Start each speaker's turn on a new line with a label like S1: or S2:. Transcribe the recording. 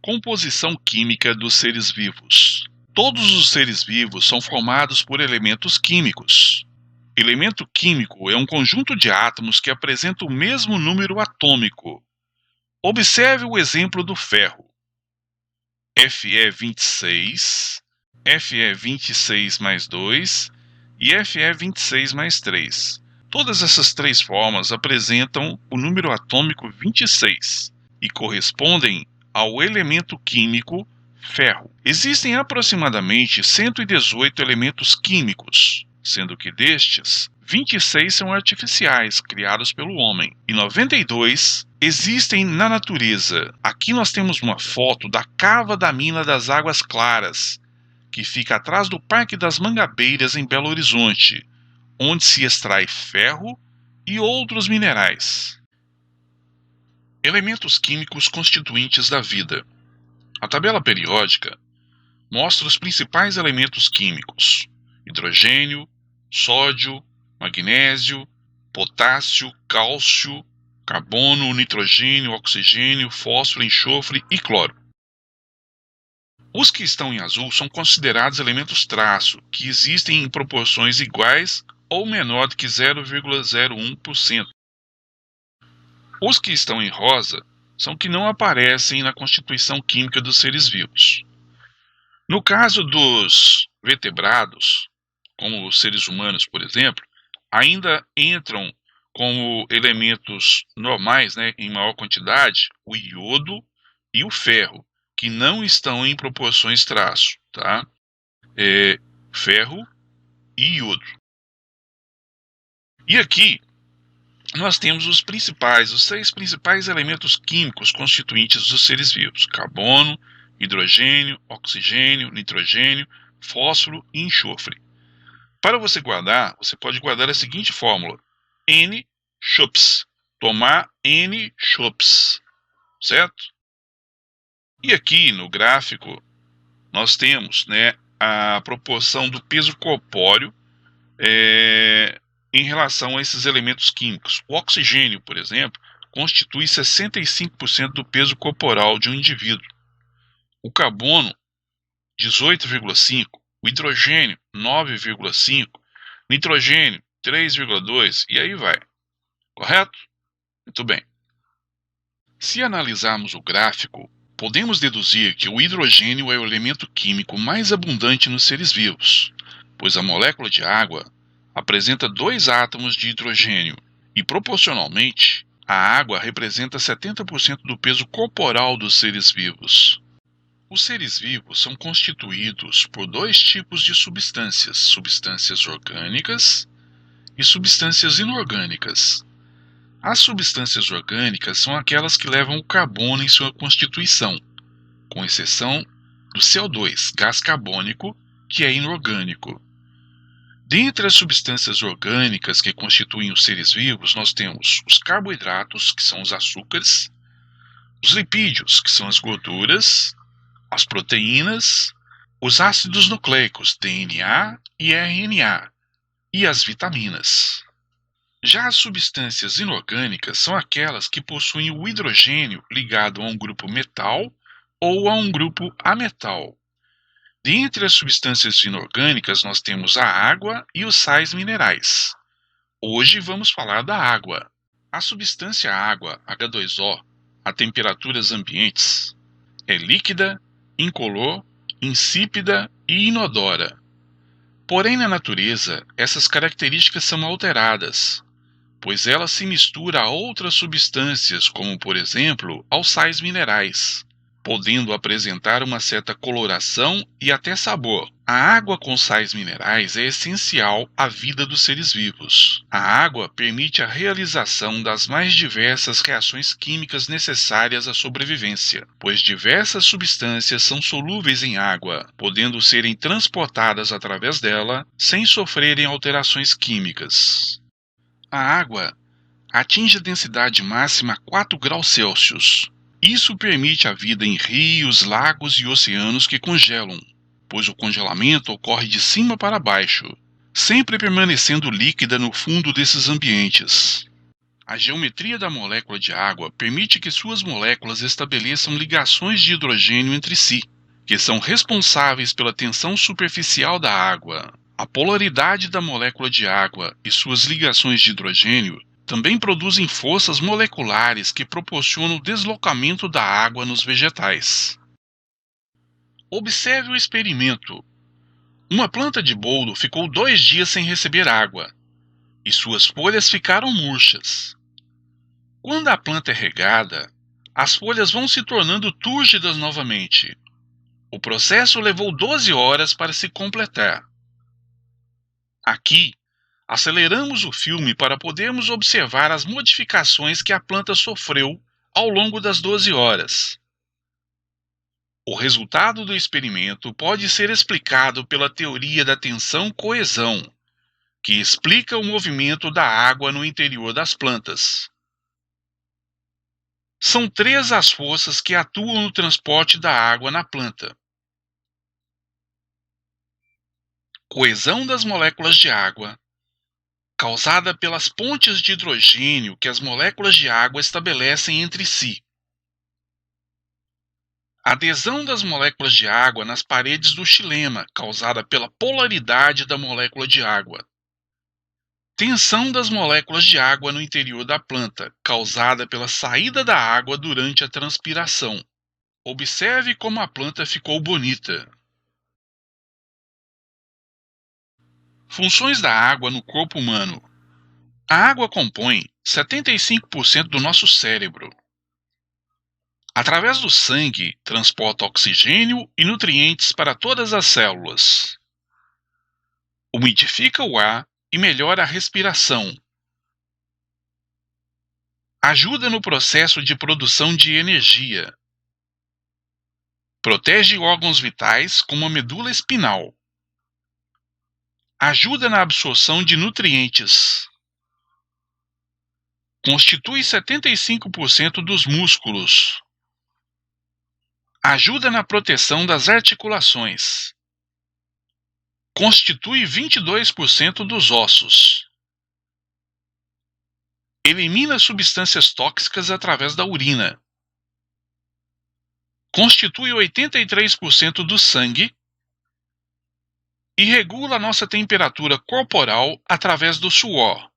S1: Composição química dos seres vivos. Todos os seres vivos são formados por elementos químicos. Elemento químico é um conjunto de átomos que apresenta o mesmo número atômico. Observe o exemplo do ferro. Fe26, Fe26 mais 2 e Fe26 mais 3. Todas essas três formas apresentam o número atômico 26 e correspondem ao elemento químico ferro. Existem aproximadamente 118 elementos químicos, sendo que destes, 26 são artificiais, criados pelo homem, e 92 existem na natureza. Aqui nós temos uma foto da cava da mina das Águas Claras, que fica atrás do Parque das Mangabeiras, em Belo Horizonte, onde se extrai ferro e outros minerais. Elementos químicos constituintes da vida. A tabela periódica mostra os principais elementos químicos: hidrogênio, sódio, magnésio, potássio, cálcio, carbono, nitrogênio, oxigênio, fósforo, enxofre e cloro. Os que estão em azul são considerados elementos traço, que existem em proporções iguais ou menor do que 0,01%. Os que estão em rosa são que não aparecem na constituição química dos seres vivos. No caso dos vertebrados, como os seres humanos, por exemplo, ainda entram como elementos normais, em maior quantidade, o iodo e o ferro, que não estão em proporções traço, tá? Ferro e iodo. E aqui nós temos os três principais elementos químicos constituintes dos seres vivos: carbono, hidrogênio, oxigênio, nitrogênio, fósforo e enxofre. Para você guardar, você pode guardar a seguinte fórmula: N chopes, tomar N chopes, certo? E aqui no gráfico nós temos a proporção do peso corpóreo em relação a esses elementos químicos. O oxigênio, por exemplo, constitui 65% do peso corporal de um indivíduo. O carbono, 18,5%. O hidrogênio, 9,5%. Nitrogênio, 3,2%. E aí vai. Correto? Muito bem. Se analisarmos o gráfico, podemos deduzir que o hidrogênio é o elemento químico mais abundante nos seres vivos, pois a molécula de água apresenta 2 átomos de hidrogênio e, proporcionalmente, a água representa 70% do peso corporal dos seres vivos. Os seres vivos são constituídos por 2 tipos de substâncias: substâncias orgânicas e substâncias inorgânicas. As substâncias orgânicas são aquelas que levam o carbono em sua constituição, com exceção do CO2, gás carbônico, que é inorgânico. Dentre as substâncias orgânicas que constituem os seres vivos, nós temos os carboidratos, que são os açúcares, os lipídios, que são as gorduras, as proteínas, os ácidos nucleicos, DNA e RNA, e as vitaminas. Já as substâncias inorgânicas são aquelas que possuem o hidrogênio ligado a um grupo metal ou a um grupo ametal. Dentre as substâncias inorgânicas, nós temos a água e os sais minerais. Hoje vamos falar da água. A substância água, H2O, a temperaturas ambientes, é líquida, incolor, insípida e inodora. Porém, na natureza, essas características são alteradas, pois ela se mistura a outras substâncias, como, por exemplo, aos sais minerais, podendo apresentar uma certa coloração e até sabor. A água com sais minerais é essencial à vida dos seres vivos. A água permite a realização das mais diversas reações químicas necessárias à sobrevivência, pois diversas substâncias são solúveis em água, podendo serem transportadas através dela sem sofrerem alterações químicas. A água atinge a densidade máxima a 4 graus Celsius. Isso permite a vida em rios, lagos e oceanos que congelam, pois o congelamento ocorre de cima para baixo, sempre permanecendo líquida no fundo desses ambientes. A geometria da molécula de água permite que suas moléculas estabeleçam ligações de hidrogênio entre si, que são responsáveis pela tensão superficial da água. A polaridade da molécula de água e suas ligações de hidrogênio também produzem forças moleculares que proporcionam o deslocamento da água nos vegetais. Observe o experimento. Uma planta de boldo ficou 2 dias sem receber água, e suas folhas ficaram murchas. Quando a planta é regada, as folhas vão se tornando túrgidas novamente. O processo levou 12 horas para se completar. Aqui, aceleramos o filme para podermos observar as modificações que a planta sofreu ao longo das 12 horas. O resultado do experimento pode ser explicado pela teoria da tensão-coesão, que explica o movimento da água no interior das plantas. São 3 as forças que atuam no transporte da água na planta: coesão das moléculas de água, causada pelas pontes de hidrogênio que as moléculas de água estabelecem entre si. Adesão das moléculas de água nas paredes do xilema, causada pela polaridade da molécula de água. Tensão das moléculas de água no interior da planta, causada pela saída da água durante a transpiração. Observe como a planta ficou bonita. Funções da água no corpo humano. A água compõe 75% do nosso cérebro. Através do sangue, transporta oxigênio e nutrientes para todas as células. Umidifica o ar e melhora a respiração. Ajuda no processo de produção de energia. Protege órgãos vitais como a medula espinhal. Ajuda na absorção de nutrientes. Constitui 75% dos músculos. Ajuda na proteção das articulações. Constitui 22% dos ossos. Elimina substâncias tóxicas através da urina. Constitui 83% do sangue e regula a nossa temperatura corporal através do suor.